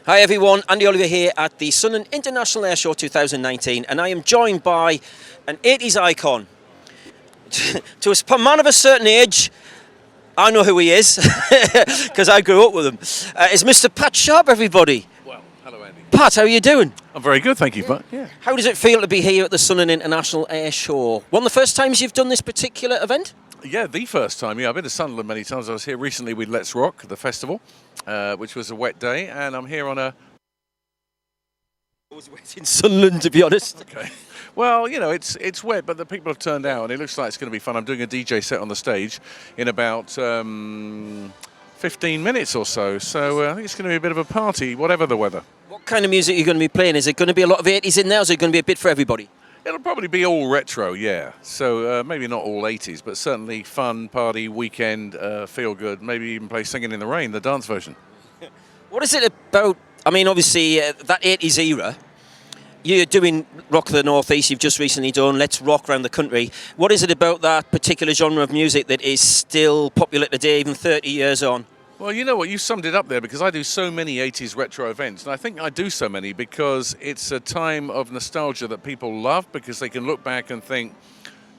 Hi everyone, Andy Oliver here at the Sunderland International Air Show 2019, and I am joined by an 80s icon. To a man of a certain age, I know who he is, because I grew up with him. It's Mr. Pat Sharp, everybody. Well, hello Andy. Pat, how are you doing? I'm very good, thank you. But yeah. How does it feel to be here at the Sunderland International Air Show? One of the first times you've done this particular event? Yeah, the first time. Yeah, I've been to Sunderland many times. I was here recently with Let's Rock, the festival, which was a wet day, and I'm here on a... I was wet in Sunderland, to be honest. Okay. Well, you know, it's wet, but the people have turned out, and it looks like it's going to be fun. I'm doing a DJ set on the stage in about 15 minutes or so, so I think it's going to be a bit of a party, whatever the weather. What kind of music are you going to be playing? Is it going to be a lot of 80s in there, or is it going to be a bit for everybody? It'll probably be all retro, yeah. So maybe not all 80s, but certainly fun, party, weekend, feel good. Maybe even play Singing in the Rain, the dance version. What is it about? I mean, obviously, that 80s era, you're doing Rock the North East, you've just recently done Let's Rock around the country. What is it about that particular genre of music that is still popular today, even 30 years on? Well, you know what, you summed it up there, because I do so many 80s retro events, and I think I do so many because it's a time of nostalgia that people love, because they can look back and think,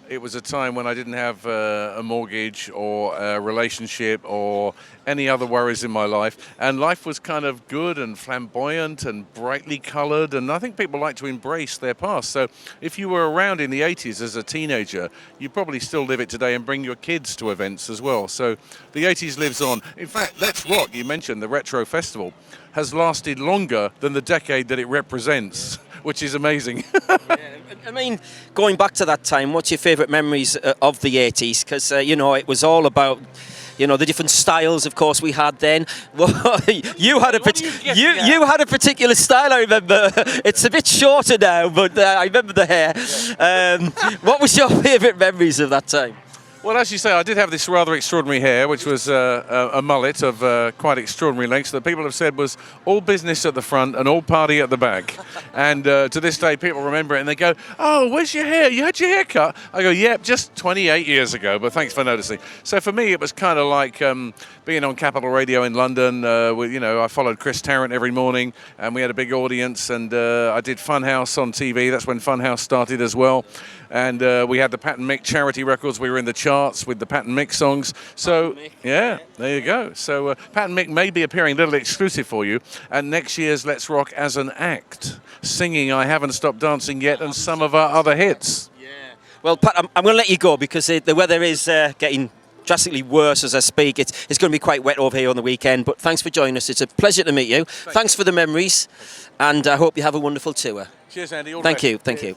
it was a time when I didn't have a mortgage or a relationship or any other worries in my life. And life was kind of good and flamboyant and brightly coloured. And I think people like to embrace their past. So if you were around in the 80s as a teenager, you probably still live it today and bring your kids to events as well. So the 80s lives on. In fact, Let's Rock, you mentioned, the Retro Festival, has lasted longer than the decade that it represents, which is amazing. Yeah, I mean, going back to that time, what's your favourite memories of the 80s? Because, you know, it was all about, you know, the different styles, of course, we had then. You had a particular style, I remember. It's a bit shorter now, but I remember the hair. What was your favourite memories of that time? Well, as you say, I did have this rather extraordinary hair, which was a mullet of quite extraordinary lengths that people have said was all business at the front and all party at the back. And to this day, people remember it and they go, "Oh, where's your hair? You had your hair cut?" I go, "Yep, just 28 years ago, but thanks for noticing." So for me, it was kind of like being on Capital Radio in London. You know, I followed Chris Tarrant every morning, and we had a big audience, and I did Funhouse on TV. That's when Funhouse started as well. And we had the Pat and Mick charity records. We were in the charts with the Pat and Mick songs. So, yeah, there you go. So Pat and Mick may be appearing a little exclusive for you. And next year's Let's Rock as an act, singing I Haven't Stopped Dancing Yet and some of our other hits. Yeah. Well, Pat, I'm going to let you go because the weather is getting drastically worse as I speak. It's going to be quite wet over here on the weekend. But thanks for joining us. It's a pleasure to meet you. Thanks for the memories. And I hope you have a wonderful tour. Cheers, Andy. All Thank the best. you. Thank you.